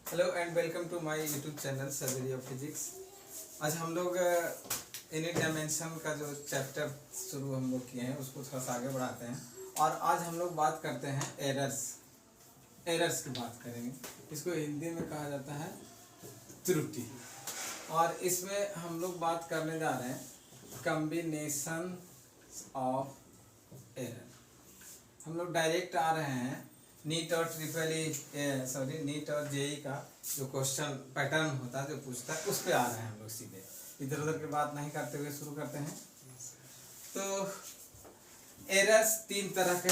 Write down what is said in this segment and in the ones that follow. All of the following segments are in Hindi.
Hello and welcome to my YouTube channel surgery of physics. आज हम लोग यूनिट डायमेंशन का जो चैप्टर शुरू हम लोग किए हैं उसको थोड़ा सा आगे बढ़ाते हैं और आज हम लोग बात करते हैं एरर्स की बात करेंगे। इसको हिंदी में कहा जाता है त्रुटि। और इसमें हम लोग बात करने जा रहे हैं कॉम्बिनेशन ऑफ एरर। हम लोग डायरेक्ट आ रहे हैं नीट और नीट और जेई का जो क्वेश्चन पैटर्न होता है जो पूछता है उस पे आ रहे हैं हम लोग सीधे, इधर उधर की बात नहीं करते हुए शुरू करते हैं। तो एरर्स तीन तरह के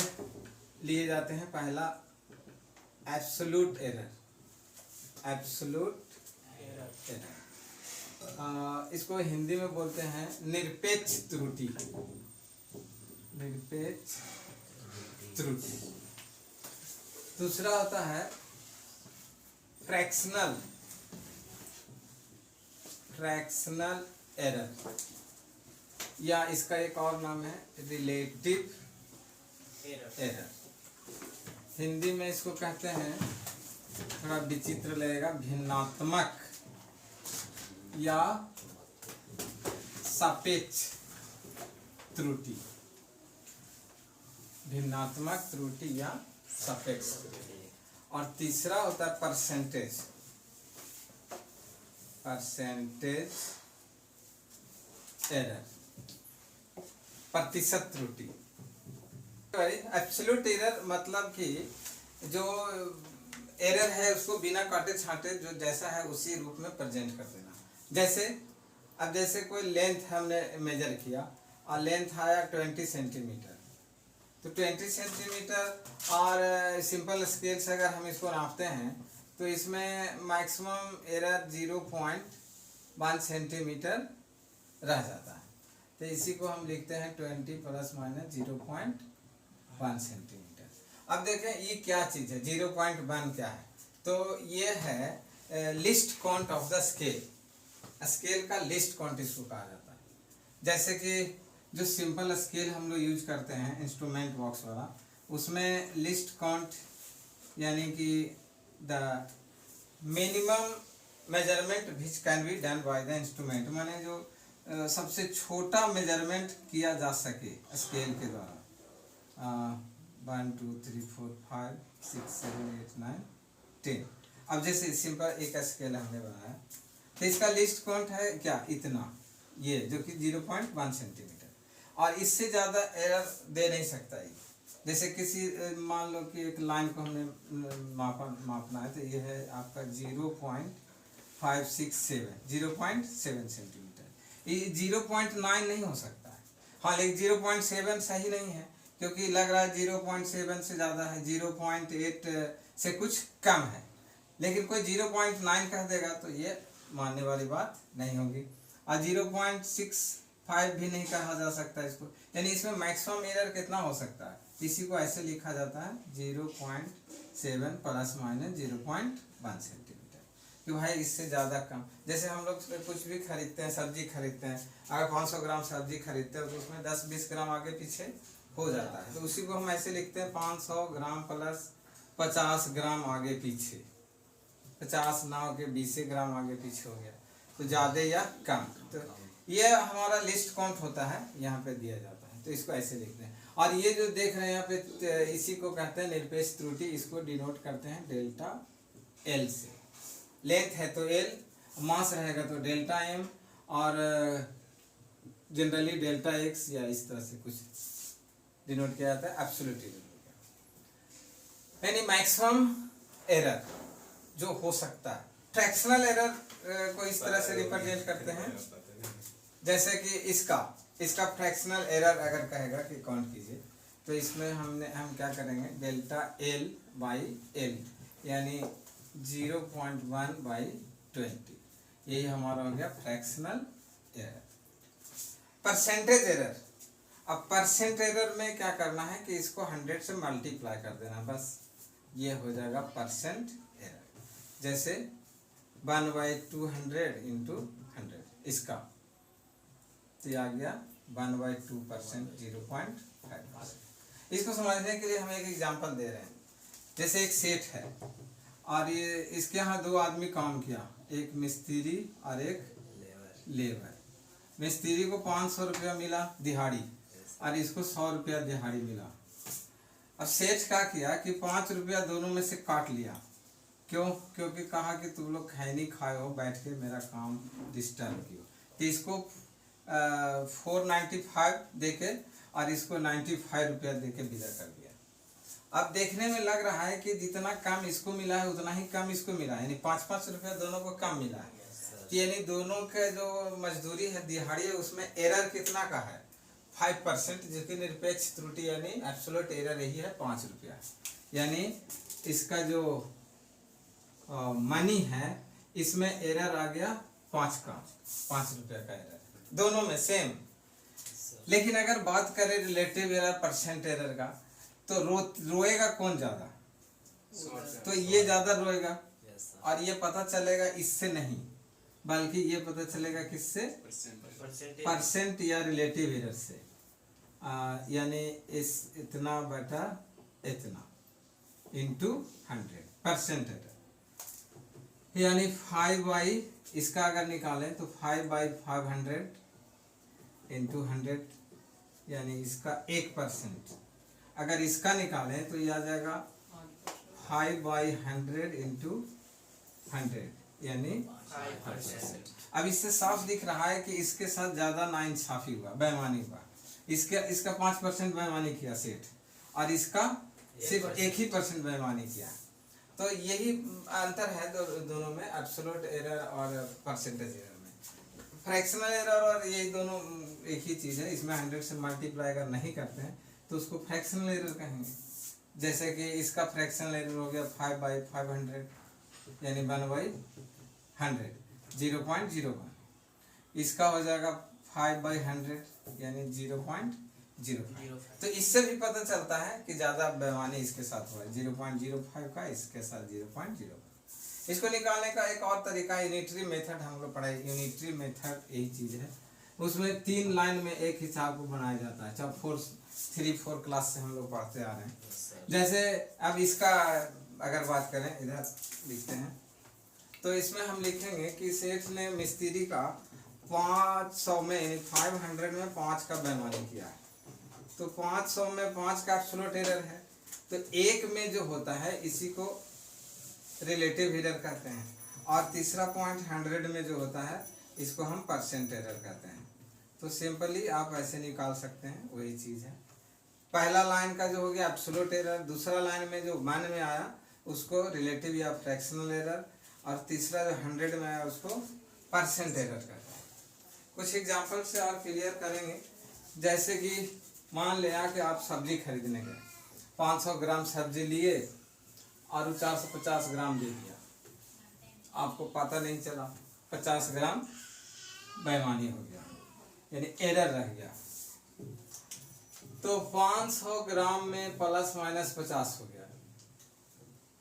लिए जाते हैं। पहला एब्सोल्यूट एरर, इसको हिंदी में बोलते हैं निरपेक्ष त्रुटि। दूसरा होता है फ्रैक्शनल एरर, या इसका एक और नाम है रिलेटिव एरर। हिंदी में इसको कहते हैं, थोड़ा विचित्र लगेगा, भिन्नात्मक या सापेक्ष त्रुटि। भिन्नात्मक त्रुटि या सापेक्ष। और तीसरा होता है परसेंटेज एरर, प्रतिशत त्रुटि। एब्सोल्यूट एरर मतलब कि जो एरर है उसको बिना काटे छांटे जो जैसा है उसी रूप में प्रेजेंट कर देना। जैसे कोई लेंथ हमने मेजर किया और लेंथ आया 20 सेंटीमीटर, तो 20 सेंटीमीटर और सिंपल स्केल से अगर हम इसको नापते हैं तो इसमें मैक्सिमम एरर 0.1 सेंटीमीटर रह जाता है। तो इसी को हम लिखते हैं 20 ± 0.1 सेंटीमीटर। अब देखें ये क्या चीज़ है, 0.1 क्या है? तो ये है list count of the scale का लिस्ट काउंट इसको कहा जाता है। जैसे कि जो सिंपल स्केल हम लोग यूज करते हैं इंस्ट्रूमेंट बॉक्स वाला, उसमें लिस्ट काउंट यानी कि the minimum measurement which can be done by the instrument, माने जो सबसे छोटा मेजरमेंट किया जा सके स्केल के द्वारा। 1 2 3 4 5 6 7 8 9 10। अब जैसे सिंपल एक स्केल हमने बनाया तो इसका लिस्ट काउंट है क्या, इतना, ये जो कि 0.1 सेंटीमीटर। और इससे ज़्यादा एरर दे नहीं सकता ये। जैसे किसी मान लो कि एक लाइन को हमने मापना है, तो ये है आपका 0.567 सेंटीमीटर। ये 0.9 नहीं हो सकता है। हाँ, लेकिन 0.7 सही नहीं है क्योंकि लग रहा है 0.7 से ज़्यादा है, 0.8 से कुछ कम है। लेकिन कोई 0.9 कह देगा तो ये मानने वाली बात नहीं होगी। और 0.65 भी नहीं कहा जा सकता इसको, यानी इसमें मैक्सिमम एरर कितना हो सकता है, इसी को ऐसे लिखा जाता है 0.7 ± 0.1 सेंटीमीटर। कि भाई इससे ज़्यादा कम। जैसे हम लोग कुछ भी खरीदते हैं, सब्जी खरीदते हैं, अगर 500 ग्राम सब्जी खरीदते हैं तो उसमें 10-20 ग्राम आगे पीछे हो जाता है, तो उसी को हम ऐसे लिखते हैं 500 ग्राम प्लस 50 ग्राम आगे पीछे, 50 ना हो के 20 ग्राम आगे पीछे हो गया, तो ज़्यादा या कम। तो ये हमारा लिस्ट काउंट होता है, यहाँ पे दिया जाता है, तो इसको ऐसे लिखते हैं। और ये जो देख रहे हैं यहाँ पे, इसी को कहते हैं निरपेक्ष त्रुटि। इसको डिनोट करते हैं डेल्टा एल से। लेंथ है तो एल, मास रहेगा तो डेल्टा एम, और जनरली डेल्टा एक्स या इस तरह से कुछ डिनोट किया जाता है एब्सोल्यूट एरर। यानी मैक्सिमम एरर जो हो सकता है। फ्रैक्शनल एरर को इस तरह से रिप्रेजेंट करते हैं, जैसे कि इसका फ्रैक्शनल एरर अगर कहेगा कि काउंट कीजिए, तो इसमें हम क्या करेंगे, डेल्टा एल बाई एल यानी 0.1/20, यही हमारा हो गया फ्रैक्शनल एरर। परसेंटेज एरर, अब परसेंट एरर में क्या करना है कि इसको 100 से मल्टीप्लाई कर देना, बस ये हो जाएगा परसेंट एरर। जैसे 1/200 इंटू 100, इसका तो आ गया 1/2%, 0.5%। इसको समझने के लिए हम एक एग्जांपल दे रहे हैं। जैसे एक सेट है और ये इसके यहाँ 2 आदमी काम किया, एक मिस्त्री और एक लेबर। मिस्त्री को 500 रुपया मिला दिहाड़ी और इसको 100 रुपया दिहाड़ी मिला। अब सेठ क्या किया कि 5 रुपया दोनों में से काट लिया। क्यों? क्योंकि कहा कि तुम लोग खैनी खाए हो बैठ के, मेरा काम डिस्टर्ब किया। तो इसको 495 देके और इसको 95 रुपया देके विदा कर दिया। अब देखने में लग रहा है कि जितना कम इसको मिला है उतना ही कम इसको मिला है, यानी 5-5 रुपया दोनों को कम मिला है। यानी दोनों के जो मजदूरी है दिहाड़ी है उसमें एरर कितना का है? 5%, जिसकी निरपेक्ष त्रुटि यानी एब्सोल्यूट एरर यही है 5 रुपया। यानी इसका जो मनी है इसमें एरर आ गया 5 रुपया का एरर, दोनों में सेम। लेकिन अगर बात करें रिलेटिव एरर, परसेंट एरर का, तो रोएगा कौन ज्यादा? तो ये ज्यादा रोएगा। और ये पता चलेगा इससे नहीं, बल्कि ये पता चलेगा किससे? परसेंट या रिलेटिव एरर से। यानी इस इतना बटा इतना इंटू 100 परसेंट एरर। यानी 5/, इसका अगर निकालें तो 5/500 इंटू 100, यानी इसका 1%। अगर इसका निकालें तो ये आ जाएगा 5/100 इंटू 100, यानी 5%। अब इससे साफ दिख रहा है कि इसके साथ ज्यादा नाइंसाफी हुआ, बेईमानी हुआ। इसका 5% बेईमानी किया सेठ, और इसका सिर्फ 1% बेईमानी किया। तो यही अंतर है दोनों में, एब्सोल्यूट एरर और परसेंटेज एरर में। फ्रैक्शनल एरर और ये दोनों एक ही चीज है। इसमें 100 से मल्टीप्लाई अगर नहीं करते हैं तो उसको फ्रैक्शनल एरर कहेंगे। जैसे कि इसका फ्रैक्शनल एरर हो गया 5/500, यानी 1/100, 0.01। इसका हो जाएगा 5/100, यानी 0.05। तो इससे भी पता चलता है कि ज्यादा बेईमानी इसके साथ हुआ है, 0.05 का, इसके साथ 0.05। इसको निकालने का एक और तरीका यूनिटरी मेथड हम लोग पढ़ाए। यूनिटरी मेथड यही चीज है, उसमें 3 लाइन में एक हिसाब को बनाया जाता है। जब 3-4 क्लास से हम लोग पढ़ते आ रहे हैं। जैसे अब इसका अगर बात करें, इधर लिखते हैं, तो इसमें हम लिखेंगे कि सेठ ने मिस्त्री का 500 में 500 में 5 का बेईमानी किया है। तो 500 में 5 का एब्सोल्यूट एरर है, तो 1 में जो होता है इसी को रिलेटिव एरर कहते हैं, और तीसरा पॉइंट 100 में जो होता है इसको हम परसेंट एरर कहते हैं। तो सिंपली आप ऐसे निकाल सकते हैं, वही चीज है। पहला लाइन का जो हो गया एब्सोल्यूट एरर, दूसरा लाइन में जो मान में आया उसको रिलेटिव या फ्रैक्शनल एरर, और तीसरा जो 100 में आया उसको परसेंट एरर कहते हैं। कुछ एग्जाम्पल से और क्लियर करेंगे। जैसे कि मान लिया कि आप सब्जी खरीदने गए, 500 ग्राम सब्जी लिए और वो 450 ग्राम दे दिया, आपको पता नहीं चला, 50 ग्राम बेईमानी हो गया, यानी एरर रह गया। तो 500 ग्राम में प्लस माइनस 50 हो गया,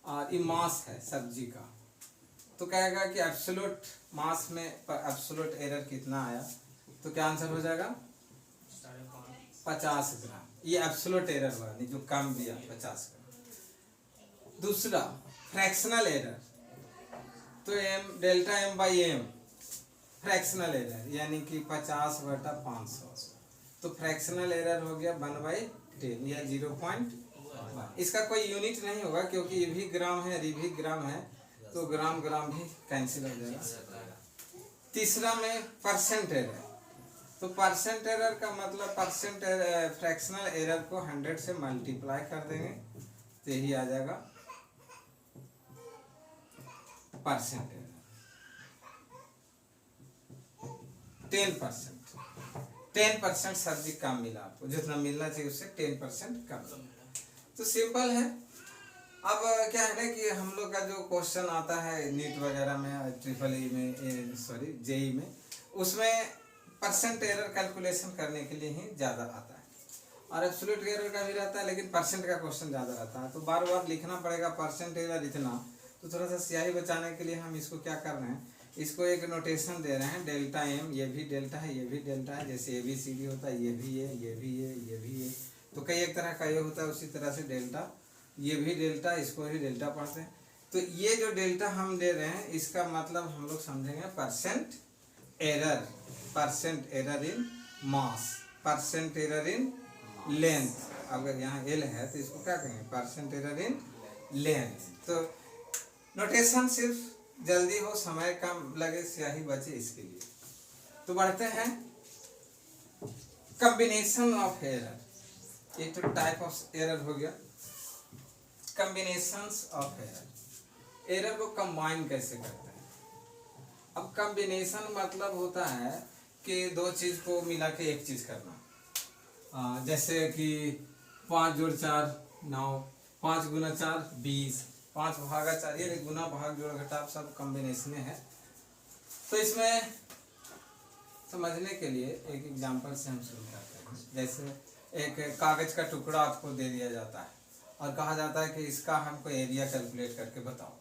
और ये मास है सब्जी का, तो कहेगा कि एब्सोल्यूट मास में एब्सोल्यूट एरर कितना आया? तो क्या आंसर हो जाएगा? 50 ग्राम। ये एब्सोल्यूट एरर हुआ, नहीं जो कम दिया 50 ग्राम। दूसरा फ्रैक्शनल एरर, तो डेल्टा M/M फ्रैक्शनल एरर, यानी कि 50/500। तो फ्रैक्शनल एरर हो गया 1/10 या 0.1। इसका कोई यूनिट नहीं होगा क्योंकि ये भी ग्राम है, ये भी ग्राम है, तो ग्राम ग्राम भी कैंसिल हो जाएगा। तीसरा में परसेंट एरर, तो परसेंट एरर का मतलब परसेंट फ्रैक्शनल एरर को 100 से मल्टीप्लाई कर देंगे, तो यही आ जाएगा परसेंट एरर। 10% सब्जी कम मिला आपको, जितना मिलना चाहिए उससे 10% कम। तो सिंपल है। अब क्या है ना कि हम लोग का जो क्वेश्चन आता है नीट वगैरह में, ट्रिपल में, सॉरी जेई में, उसमें परसेंट एरर कैलकुलेशन करने के लिए ही ज़्यादा आता है, और एब्सोल्यूट एरर का भी रहता है, लेकिन परसेंट का क्वेश्चन ज़्यादा रहता है। तो बार बार लिखना पड़ेगा परसेंट एरर इतना, तो थोड़ा सा स्याही बचाने के लिए हम इसको क्या कर रहे हैं, इसको एक नोटेशन दे रहे हैं, डेल्टा M, ये भी डेल्टा है, ये भी डेल्टा है। जैसे ABCD होता है, ये भी है, ये भी है, ये भी है, तो कई एक तरह का ये होता है, उसी तरह से डेल्टा, ये भी डेल्टा, इसको ही डेल्टा पढ़ते हैं। तो ये जो डेल्टा हम ले रहे हैं इसका मतलब हम लोग समझेंगे percent error in mass, percent error in length. अगर यहाँ एल है तो इसको क्या कहेंगे, परसेंट एरर इन लेंथ। तो नोटेशन सिर्फ जल्दी हो, समय कम लगे, स्याही बचे, इसके लिए। तो बढ़ते हैं कॉम्बिनेशन ऑफ एरर। एक तो टाइप ऑफ एरर हो गया, कॉम्बिनेशंस ऑफ एरर। एरर को कंबाइन कैसे करते हैं। अब कॉम्बिनेशन मतलब होता है कि दो चीज को मिला के एक चीज करना। जैसे कि 5 जोड़ 4 9, 5 गुना 4 20, 5 भागा 4, ये गुना भाग जोड़ घटाव सब कॉम्बिनेशन है। तो इसमें समझने के लिए एक एग्जांपल से हम शुरू करते हैं। जैसे एक कागज का टुकड़ा आपको दे दिया जाता है और कहा जाता है कि इसका हमको एरिया कैलकुलेट करके बताओ।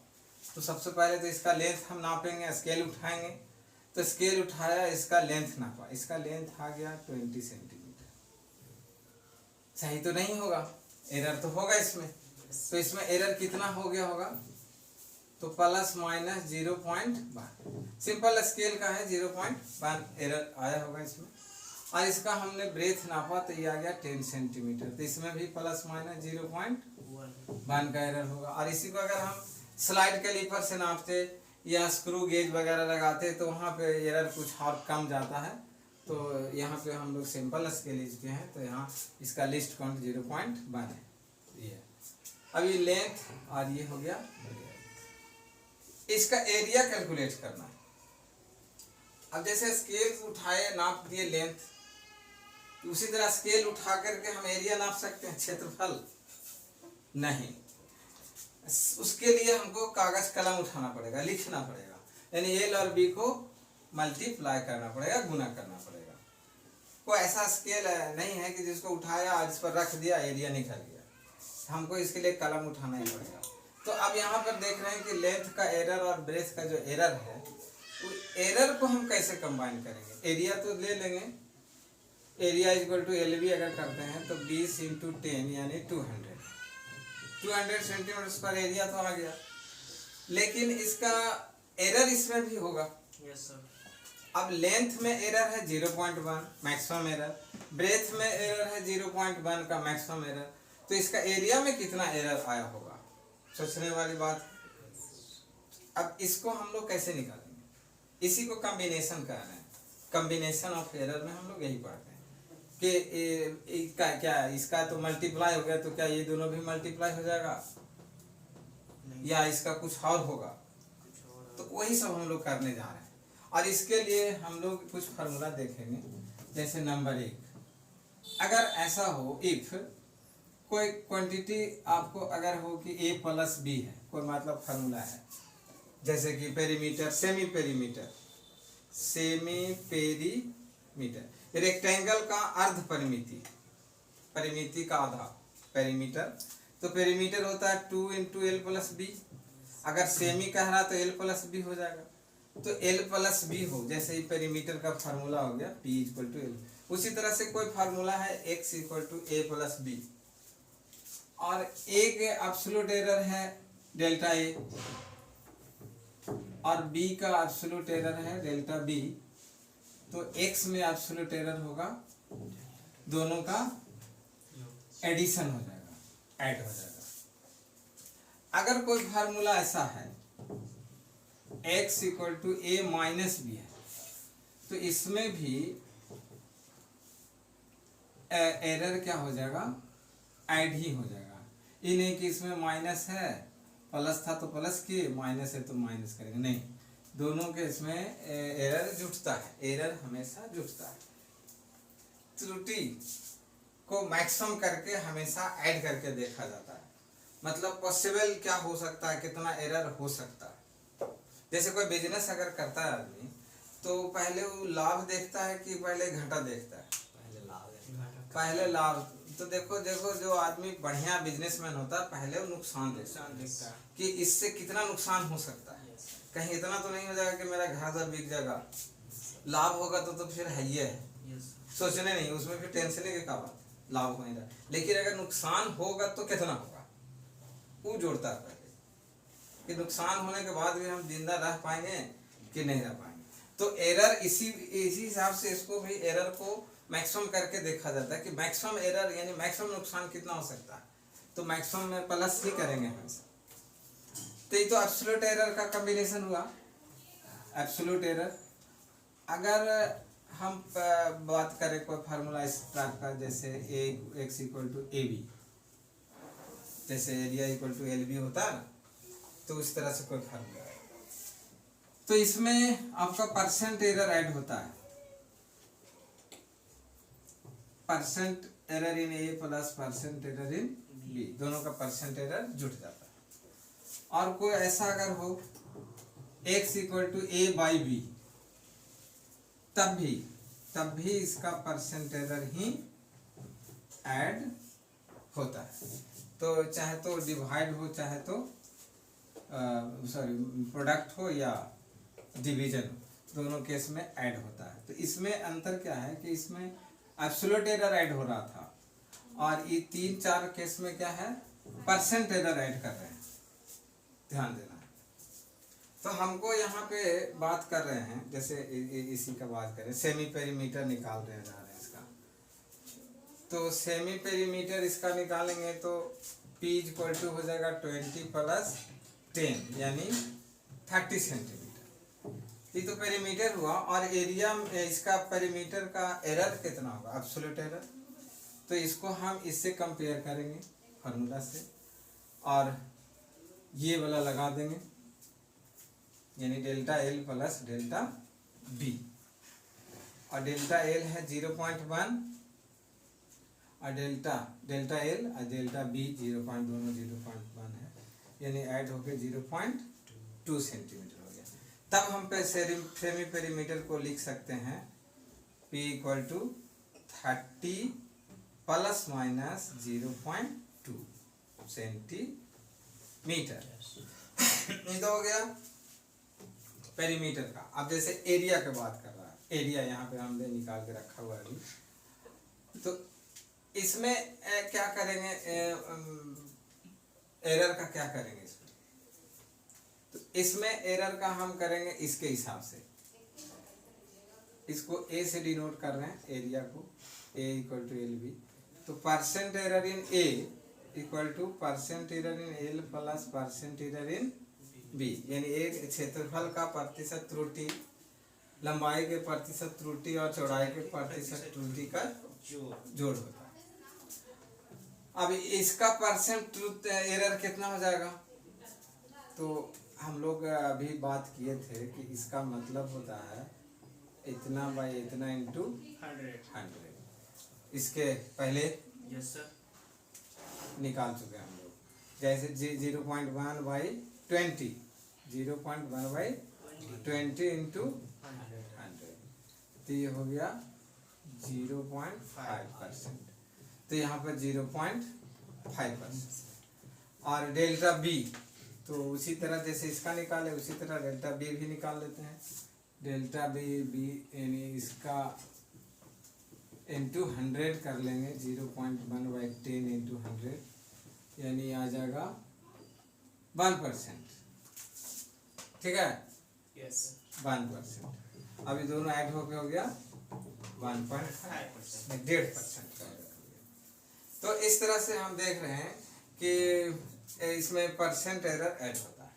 तो सबसे पहले तो इसका लेंथ हम नापेंगे, स्केल उठाएंगे। तो स्केल उठाया, इसका लेंथ नापा, इसका लेंथ आ गया 20 सेंटीमीटर। सही तो नहीं होगा, एरर तो होगा इसमें। तो इसमें एरर कितना हो गया होगा, तो प्लस माइनस 0.1। सिंपल स्केल का है 0.1 एरर आया होगा इसमें। और इसका हमने ब्रेथ नापा तो ये आ गया 10 सेंटीमीटर। तो इसमें भी प्लस माइनस 0.1 का एरर होगा। और इसी को अगर हम स्लाइड कैलिपर से नापते या स्क्रू गेज वगैरह लगाते तो वहाँ पे एरर कुछ और कम जाता है। तो यहाँ पे हम लोग सिंपल स्केल यूज किए हैं, तो यहाँ इसका लिस्ट काउंट 0.1 है। ये अभी लेंथ और ये हो गया। इसका एरिया कैलकुलेट करना है। अब जैसे स्केल उठाए, नाप दिए लेंथ, उसी तरह स्केल उठा करके हम एरिया नाप सकते हैं, क्षेत्रफल नहीं। उसके लिए हमको कागज कलम उठाना पड़ेगा, लिखना पड़ेगा, यानी एल और बी को मल्टीप्लाई करना पड़ेगा, गुना करना पड़ेगा। कोई ऐसा स्केल नहीं है कि जिसको उठाया और इस पर रख दिया एरिया निकल गया। हमको इसके लिए कलम उठाना ही पड़ेगा। तो अब यहाँ पर देख रहे हैं कि लेंथ का एरर और ब्रेथ का जो एरर है, एरर को हम कैसे कंबाइन करेंगे। एरिया तो ले लेंगे, area equal to L B अगर करते हैं तो 20 × 10 यानी 200 सेंटीमीटर पर एरिया तो आ गया। लेकिन इसका एरर इसमें भी होगा। Yes sir. अब लेंथ में एरर है 0.1 मैक्सिमम एरर, ब्रेथ में एरर है 0.1 का मैक्सिमम एरर। तो इसका एरिया में कितना एरर आया होगा, सोचने वाली बात। अब इसको हम लोग कैसे निकालेंगे, इसी को कॉम्बिनेशन कर रहे हैं। कॉम्बिनेशन ऑफ एरर में हम लोग यही पढ़ते हैं कि क्या इसका तो मल्टीप्लाई हो गया, तो क्या ये दोनों भी मल्टीप्लाई हो जाएगा या इसका कुछ और होगा। तो वही सब हम लोग करने जा रहे हैं। और इसके लिए हम लोग कुछ फार्मूला देखेंगे। जैसे नंबर 1, अगर ऐसा हो, इफ कोई क्वांटिटी आपको अगर हो कि a + b है, कोई मतलब फार्मूला है, जैसे कि पेरीमीटर, सेमी पेरीमीटर, रेक्टेंगल का अर्ध परिमिति, परिमिति का आधा पेरीमीटर। तो पेरीमीटर होता है 2 × l + b। अगर सेमी कह रहा तो l + b हो जाएगा। तो l + b हो, जैसे ही पेरीमीटर का फार्मूला हो गया p = l। उसी तरह से कोई फार्मूला है x = a + b, और a के एब्सोल्यूट एरर है डेल्टा a और b का एब्सोल्यूट एरर है डेल्टा b। तो x में एब्सोल्यूट एरर होगा, दोनों का एडिशन हो जाएगा, ऐड हो जाएगा। अगर कोई फार्मूला ऐसा है x = a - b है, तो इसमें भी एरर क्या हो जाएगा, ऐड ही हो जाएगा। ये नहीं कि इसमें माइनस है, प्लस था तो प्लस किए, माइनस है तो माइनस करेंगे, नहीं, दोनों के इसमें एरर जुटता है, एरर हमेशा जुटता है। त्रुटि को मैक्सिमम करके हमेशा ऐड करके देखा जाता है। मतलब पॉसिबल क्या हो सकता है, कितना एरर हो सकता है। जैसे कोई बिजनेस अगर करता है आदमी, तो पहले वो लाभ देखता है कि पहले घाटा देखता है। पहले लाभ। तो देखो जो आदमी बढ़िया बिजनेसमैन होता है, पहले वो नुकसान देखता है कि इससे कितना नुकसान हो सकता है। कहीं इतना तो नहीं हो जाएगा कि मेरा घर बिक जाएगा। लाभ होगा तो फिर है ही है, सोचने नहीं, उसमें फिर टेंशन के क्या बात, लाभ हो नहीं रहा। लेकिन अगर नुकसान होगा तो कितना होगा, वो जोड़ता है पहले कि नुकसान होने के बाद भी हम जिंदा रह पाएंगे कि नहीं रह पाएंगे। तो एरर इसी हिसाब से इसको भी एरर को मैक्सिमम करके देखा जाता है कि मैक्सिमम एरर यानी मैक्सिमम नुकसान कितना हो सकता है, तो मैक्सिमम में प्लस ही करेंगे हमेशा। तो ये तो एब्सोल्यूट एरर का कॉम्बिनेशन हुआ, एब्सोल्यूट एरर। अगर हम बात करें कोई फार्मूला इस तरह का, जैसे a x equal to a b, जैसे area equal to L b होता है ना, तो इस तरह से कोई फार्मूला है, तो इसमें आपका परसेंट एरर ऐड होता है, percent error in A plus percent error in B, दोनों का परसेंट एरर जुट जाता है। और कोई ऐसा अगर हो x equal to A by B, तब भी इसका परसेंट एरर ही ऐड होता है। तो चाहे तो डिवाइड हो, चाहे तो प्रोडक्ट हो या डिवीजन हो, दोनों केस में ऐड होता है। तो इसमें अंतर क्या है कि इसमें एब्सोल्यूट एरर ऐड हो रहा था, और ये 3-4 केस में क्या है, परसेंट एरर ऐड कर रहे हैं, ध्यान देना। तो हमको यहाँ पे बात कर रहे हैं, जैसे इसी का बात करें, सेमी पेरीमीटर निकाल रहे जा रहे हैं इसका। तो सेमी पेरीमीटर इसका निकालेंगे तो P इक्वल टू हो जाएगा 20 प्लस 10 यानी 30 सेंटीमीटर। ये तो पेरीमीटर हुआ, और एरिया इसका पेरीमीटर का एरर कितना होगा, एब्सोल्यूट एरर। तो इसको हम इससे कंपेयर करेंगे फार्मूला से, और ये वाला लगा देंगे, यानी delta L plus delta B, और डेल्टा एल है 0.1 और डेल्टा एल और डेल्टा बी 0.1 है, यानी ऐड होके 0.2 सेंटीमीटर हो गया। तब हम पे सेमी पेरीमीटर को लिख सकते हैं P equal to 30 plus minus 0.2 centimetre. ये तो हो गया पेरीमीटर का। अब जैसे एरिया की बात कर रहा है, एरिया यहाँ पे हमने निकाल के रखा हुआ है अभी, तो इसमें क्या करेंगे, एरर का क्या करेंगे इसमें, तो इसमें एरर का हम करेंगे इसके हिसाब से, इसको ए से डिनोट कर रहे हैं एरिया को, A equal to L B. तो percent error in A equal to percent error in L plus percent error in B, यानी एक क्षेत्रफल का प्रतिशत त्रुटि, लंबाई के प्रतिशत त्रुटि और चौड़ाई के प्रतिशत त्रुटि का जोड़ होता है। अब इसका परसेंट एरर कितना हो जाएगा, तो हम लोग अभी बात किए थे कि इसका मतलब होता है इतना बाई इतना इंटू 100। इसके पहले यस सर निकाल चुके हैं हम लोग, जैसे 0.1 बाई 20, 0.1 बाई 20 इंटू 100, तो ये हो गया 0.5%। तो यहाँ पर 0.5%। और डेल्टा बी, तो उसी तरह जैसे इसका निकाले उसी तरह डेल्टा बी भी निकाल लेते हैं। डेल्टा बी यानी इसका इंटू 100 कर लेंगे, 0.1 बाई 10 इंटू 100, यानी आ जाएगा 1%। ठीक है, यस 1%। अभी दोनों ऐड होके हो गया 1.5%, 1.5% का एरर हो गया। तो इस तरह से हम देख रहे हैं कि इसमें परसेंट एरर ऐड होता है,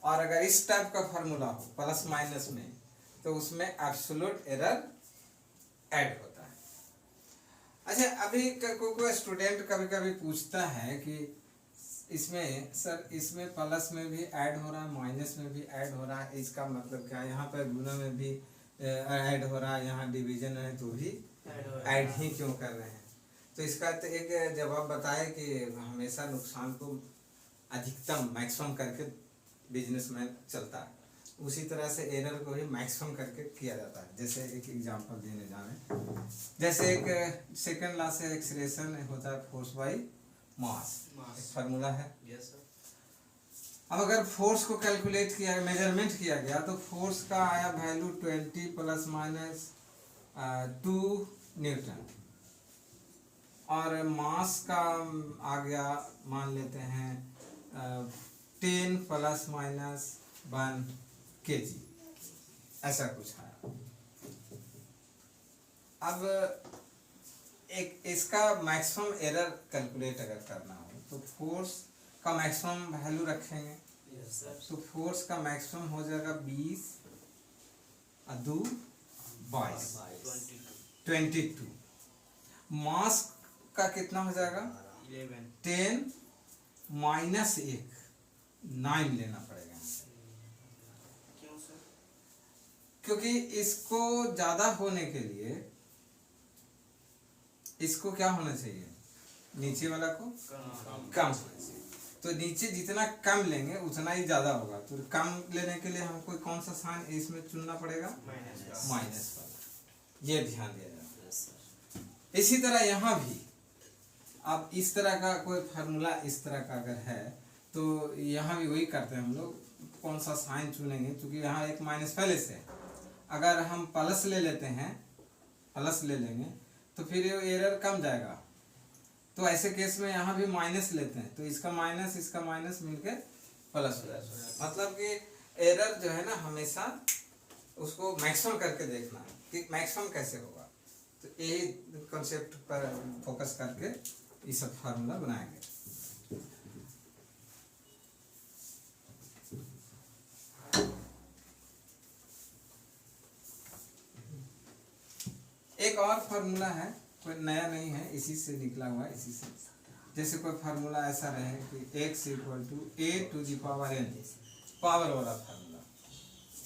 और अगर इस टाइप का फार्मूला हो प्लस माइनस में, तो उसमें एब्सोल्यूट एरर ऐड होता है। अच्छा, अभी कोई स्टूडेंट कभी कभी पूछता है कि इसमें सर, इसमें प्लस में भी ऐड हो रहा है, माइनस में भी ऐड हो रहा है, इसका मतलब क्या है, यहाँ पर गुना में भी ऐड हो रहा है, यहाँ डिवीजन है तो भी ऐड ही क्यों कर रहे हैं। तो इसका तो एक जवाब बताए कि हमेशा नुकसान को अधिकतम मैक्सिमम करके बिजनेसमैन चलता है, उसी तरह से एरर को भी मैक्सिमम करके किया जाता है। जैसे एक एग्जांपल देने जा रहे हैं, जैसे एक सेकंड लॉ से एक्सलेशन होता है फोर्स बाई मास, फार्मूला है। Yes sir. अब अगर फोर्स को कैलकुलेट किया, मेजरमेंट किया गया, तो फोर्स का आया वैल्यू 20 प्लस माइनस 2 न्यूटन, और मास का आ गया मान लेते हैं 10 प्लस माइनस 1 kg, ऐसा कुछ है। अब एक इसका मैक्सिमम एरर कैलकुलेट अगर करना हो तो फोर्स का मैक्सिमम वैल्यू रखेंगे। तो फोर्स का मैक्सिमम हो जाएगा 20 और 2 22 22। मास का कितना हो जाएगा 10 माइनस 1 9 लेना पड़ेगा। क्यों सर? क्योंकि इसको ज्यादा होने के लिए इसको क्या होना चाहिए, नीचे वाला को कम होना चाहिए। तो नीचे जितना कम लेंगे उतना ही ज्यादा होगा। तो कम लेने के लिए हमको कौन सा साइन इसमें चुनना पड़ेगा, माइनस वाला। ये ध्यान दिया जाए। इसी तरह यहाँ भी अब इस तरह का कोई फार्मूला इस तरह का अगर है तो यहाँ भी वही करते हैं हम लोग, कौन सा साइन चुनेंगे। क्योंकि यहाँ एक माइनस पहले से, अगर हम प्लस ले लेते हैं, प्लस ले लेंगे तो फिर ये एरर कम जाएगा। तो ऐसे केस में यहाँ भी माइनस लेते हैं तो इसका माइनस मिलके प्लस हो जाएगा। मतलब कि एरर जो है ना हमेशा उसको मैक्सिमम करके देखना है कि मैक्सिमम कैसे होगा। तो यही कॉन्सेप्ट पर फोकस करके ये सब फार्मूला बनाएंगे। एक और फार्मूला है, कोई नया नहीं है, इसी से निकला हुआ है। इसी से जैसे कोई फार्मूला ऐसा रहे कि x equal to a to the power n, power वाला फार्मूला।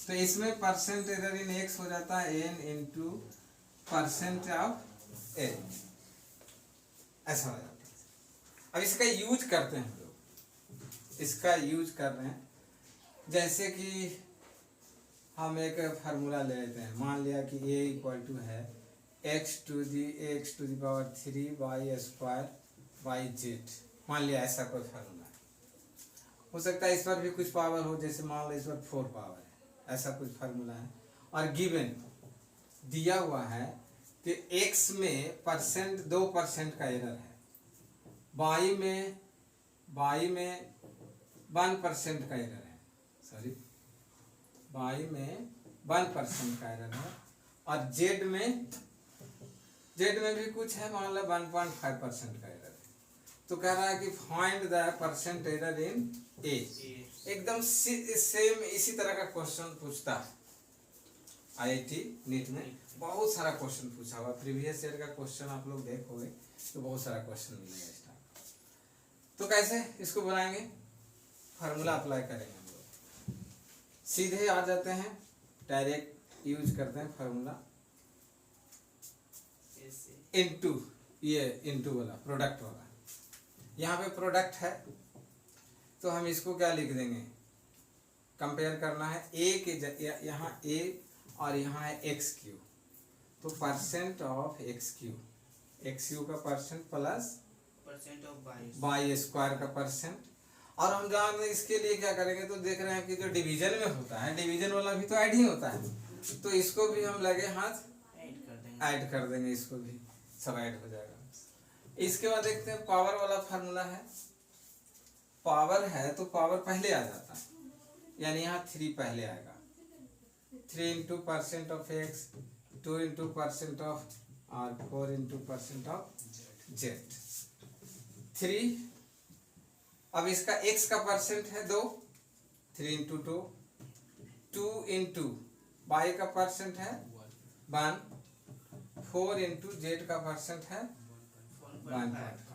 तो इसमें परसेंट एरर इन x हो जाता है n into percent of n, ऐसा हो जाता है। अब इसका यूज करते हैं हम लोग, इसका यूज कर रहे हैं। जैसे कि हम एक फार्मूला ले लेते हैं, मान लिया कि a इक्वल टू है x to the power 3 by square by Z, मान लिया ऐसा कोई फार्मूला है। हो सकता है इस पर भी कुछ पावर हो, जैसे मान लो इस पर 4 पावर है, ऐसा कुछ फार्मूला है। और गिवन दिया हुआ है कि x में परसेंट 2% का एरर है, y में 1% का एरर है, सॉरी y में 1% का एरर है, और जेड में भी कुछ है, मान लो 1.5% का एरर है। तो कह रहा है कि find the percent error in a. एकदम सेम इसी तरह का क्वेश्चन पूछता है आईआईटी नीट में, बहुत सारा क्वेश्चन पूछा हुआ। प्रीवियस ईयर का क्वेश्चन आप लोग देखोगे तो बहुत सारा क्वेश्चन मिलेगा इस टाइप। तो कैसे इसको बनाएंगे, फार्मूला अप्लाई करेंगे हम लोग, सीधे आ जाते हैं, डायरेक्ट यूज करते हैं फार्मूला। इनटू, ये इनटू वाला प्रोडक्ट वाला, यहाँ पे प्रोडक्ट है तो हम इसको क्या लिख देंगे, कंपेयर करना है a के यहाँ a और यहाँ है एक्स क्यू। तो परसेंट ऑफ एक्स क्यू का percent plus percent of by square का परसेंट। और हम जान रहे इसके लिए क्या करेंगे, तो देख रहे हैं कि जो डिवीजन में होता है, डिवीजन वाला भी तो ऐड ही होता है, तो इसको भी हम लगे हाथ ऐड कर देंगे, इसको भी सब ऐड हो जाएगा। इसके बाद देखते हैं पावर वाला फार्मूला है। पावर है तो पावर पहले आ जाता है, यानी यहाँ 3 पहले आएगा। 3 into percent of x, 2 into percent of और 4 इंटू परसेंट ऑफ जेड। 3, अब इसका x का परसेंट है 2, 3 इंटू 2, 2 इंटू y का परसेंट है 1, 4 इंटू जेड का परसेंट है 1.5,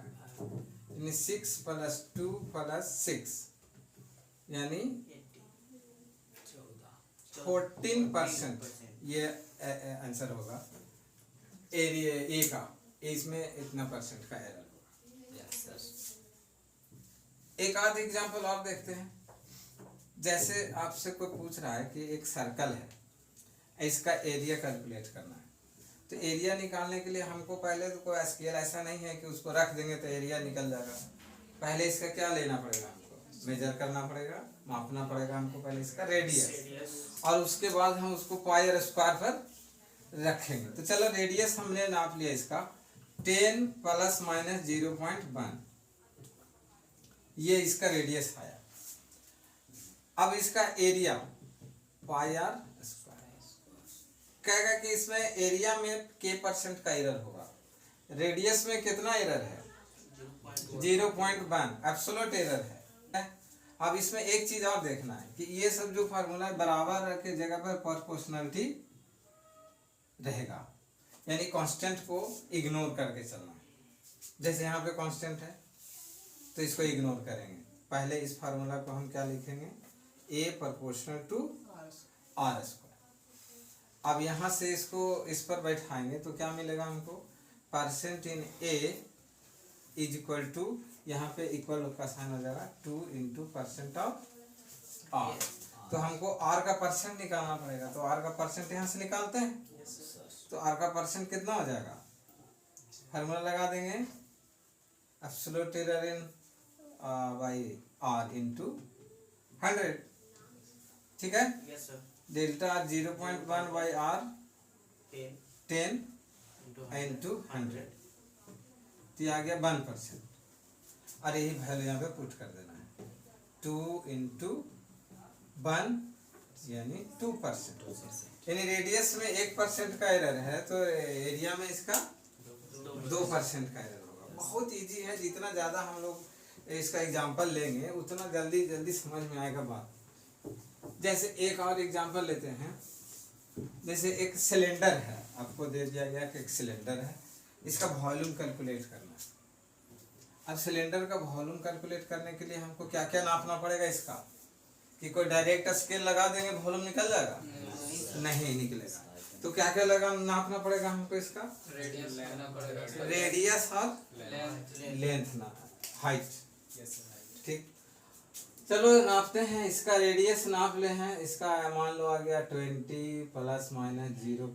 यानी 6 प्लस 2 प्लस 6 यानी 14%। ये आंसर होगा एरिया ए का, इसमें इतना परसेंट का एरर होगा। एक आध एग्जांपल और देखते हैं। जैसे आपसे कोई पूछ रहा है कि एक सर्कल है, इसका एरिया कैलकुलेट करना है। तो एरिया निकालने के लिए हमको पहले तो कोई स्केल ऐसा नहीं है कि उसको रख देंगे तो एरिया निकल जाएगा। पहले इसका क्या लेना पड़ेगा, हमको मेजर करना पड़ेगा, मापना पड़ेगा हमको पहले इसका रेडियस, और उसके बाद हम उसको पाई और स्क्वायर पर रखेंगे। तो चलो रेडियस हमने नाप लिया इसका 10 प्लस माइनस 0.1, ये इसका रेडियस आया। अब इसका एरिया पाई आर स्क्वायर कहेगा कि इसमें एरिया में k% का एरर होगा, रेडियस में कितना एरर है 0.1 एब्सोल्यूट एरर है। अब इसमें एक चीज और देखना है कि ये सब जो फार्मूला है बराबर के जगह पर प्रोपोर्शनलिटी रहेगा, यानी कांस्टेंट को इग्नोर करके चलना है। जैसे यहाँ पे कांस्टेंट है तो इसको इग्नोर करेंगे। पहले इस फार्मूला को हम क्या लिखेंगे, a proportional to R square. अब यहाँ से इसको इस पर बैठाएंगे तो क्या मिलेगा हमको, percent in a is equal to, यहाँ पे इक्वल का साइन हो जाएगा 2 इंटू परसेंट ऑफ आर। तो हमको आर का परसेंट निकालना पड़ेगा, तो आर का परसेंट यहाँ से निकालते हैं। तो आर का परसेंट कितना हो जाएगा, फार्मूला लगा देंगे absolute error in by R into 100, ठीक है। Yes sir. Delta 0.1 by R 10 into 100, तो ये आ गया 1%। और यही वैल्यू यहाँ पे पुट कर देना है 2 इंटू 1 यानी 2%। यानी रेडियस में 1% का एरर है तो एरिया में इसका 2% का एरर होगा। बहुत इजी है, जितना ज़्यादा हम लोग इसका एग्जांपल लेंगे उतना जल्दी जल्दी समझ में आएगा बात। जैसे एक और एग्जांपल लेते हैं, जैसे एक सिलेंडर है, आपको दे दिया गया कि एक सिलेंडर है, इसका वॉल्यूम कैलकुलेट करना है। अब सिलेंडर का वॉल्यूम कैलकुलेट करने के लिए हमको क्या क्या नापना पड़ेगा इसका, कि कोई डायरेक्ट स्केल लगा देंगे वॉल्यूम निकल जाएगा, नहीं निकलेगा। तो क्या क्या लगा नापना पड़ेगा हमको इसका, रेडियस और लेंथ ना हाइट, ठीक। चलो नापते हैं, इसका रेडियस नाप ले हैं, इसका मान लो आ गया 20 प्लस माइनस 0.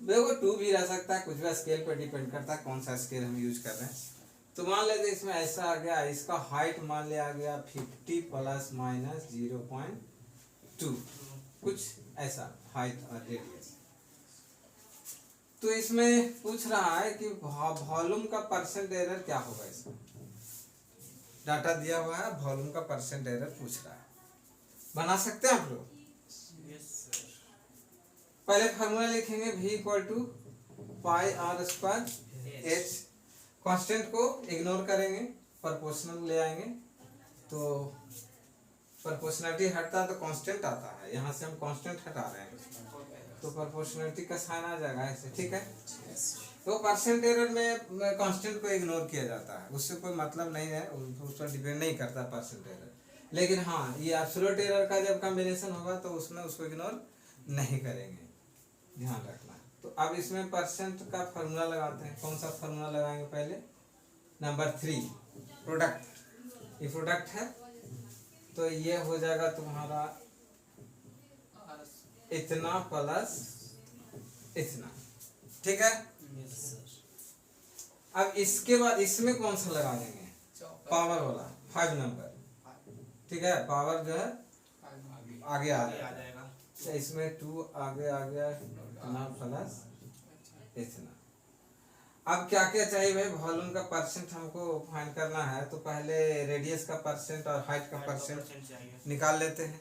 देखो 2 भी रह सकता है, कुछ भी स्केल पर डिपेंड करता है कौन सा स्केल हम यूज कर रहे हैं। तो मान लेते इसमें ऐसा आ गया, इसका हाइट मान लिया गया 50 प्लस माइनस 0.2, कुछ ऐसा हाइट और रेडियस। तो इसमें पूछ रहा है कि वॉल्यूम का परसेंट एरर क्या होगा। इसमें डाटा दिया हुआ है, वॉल्यूम का परसेंट एरर पूछ रहा है, बना सकते हैं आप लोग। पहले फार्मूला लिखेंगे v equal to pi R square H, constant को इग्नोर करेंगे, प्रोपोर्शनल ले आएंगे तो प्रोपोर्शनलिटी हटता है तो कांस्टेंट आता है, यहाँ से हम कांस्टेंट हटा रहे हैं तो प्रोपोर्शनलिटी का साइन आ जाएगा ऐसे, ठीक है। तो परसेंट एरर में कांस्टेंट को इग्नोर किया जाता है, उससे कोई मतलब नहीं है, उस पर डिपेंड नहीं करता परसेंट एरर। लेकिन हाँ, ये एब्सोल्यूट एरर का जब कॉम्बिनेशन होगा तो उसमें उसको इग्नोर नहीं करेंगे, ध्यान रखना। तो अब इसमें परसेंट का फार्मूला लगाते हैं। कौन सा फार्मूला लगाएंगे, पहले नंबर 3 प्रोडक्ट। ये प्रोडक्ट है तो ये हो जाएगा तुम्हारा इतना प्लस इतना, ठीक है। अब इसके बाद इसमें कौन सा लगा देंगे, पावर वाला 5 नंबर, ठीक है। पावर जो है आगे आ जाएगा, तो इसमें 2 आगे आ गया, इतना प्लस इतना। अब क्या क्या चाहिए भाई, वॉल्यूम का परसेंट हमको फाइंड करना है, तो पहले रेडियस का परसेंट और हाइट का परसेंट निकाल लेते हैं।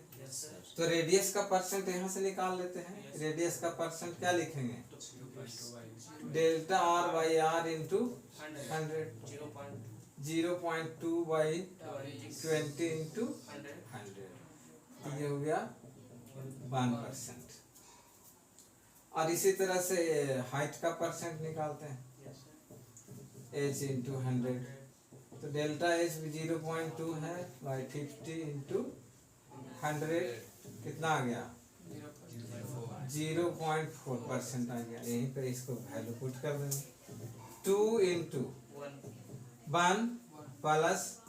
तो रेडियस का परसेंट यहाँ से निकाल लेते हैं। रेडियस का परसेंट क्या लिखेंगे, delta R by R into 100, 0.2 by 20 into 100, ये हो गया 1%। और इसी तरह से हाइट का परसेंट निकालते हैं, h इंटू 100, तो डेल्टा h भी 0.2 है बाई 50 इंटू 100, कितना आ गया 0.4% आ गया। यहीं पर इसको वैल्यू पुट कर देंगे, 2 इंटू 1 प्लस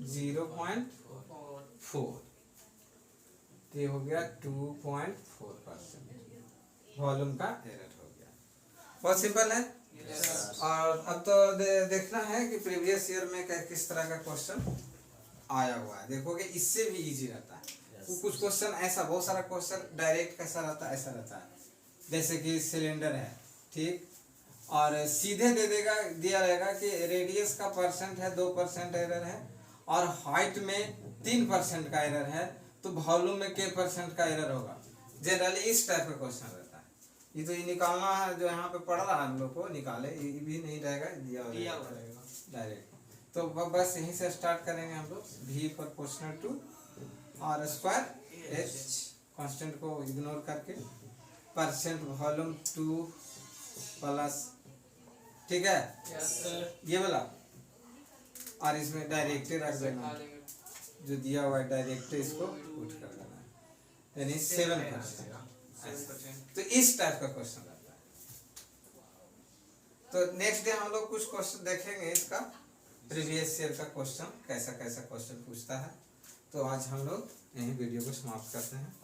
0.4, ये हो गया 2.4%। वॉल्यूम का एरर हो गया, बहुत सिंपल है। और अब तो देखना है कि प्रीवियस ईयर में किस तरह का क्वेश्चन आया हुआ है। देखोगे इससे भी इजी रहता है। कुछ क्वेश्चन ऐसा, बहुत सारा क्वेश्चन डायरेक्ट कैसा रहता है, ऐसा रहता है जैसे कि सिलेंडर है, ठीक, और सीधे दे देगा, दिया रहेगा कि रेडियस का परसेंट है 2% एरर है और हाइट में 3% का एरर है, तो वॉल्यूम में के परसेंट का एरर होगा। जनरली इस टाइप का क्वेश्चन रहता है। ये निकालना है, जो यहाँ पे पढ़ रहा है हम लोग को निकाले, ये भी नहीं रहेगा, दिया हुआ रहेगा डायरेक्ट। तो बस यहीं से स्टार्ट करेंगे हम लोग। v proportional to r square h constant को इग्नोर करके, परसेंट वॉल्यूम 2 प्लस, ठीक है ये वाला, और इसमें डायरेक्ट रख देना, जो दिया हुआ है डायरेक्ट इसको पुट कर देना है, यानी 7%। तो इस टाइप का क्वेश्चन रहता है। तो नेक्स्ट डे हम लोग कुछ क्वेश्चन देखेंगे इसका, प्रीवियस ईयर का क्वेश्चन कैसा कैसा क्वेश्चन पूछता है। तो आज हम लोग यही वीडियो को समाप्त करते हैं।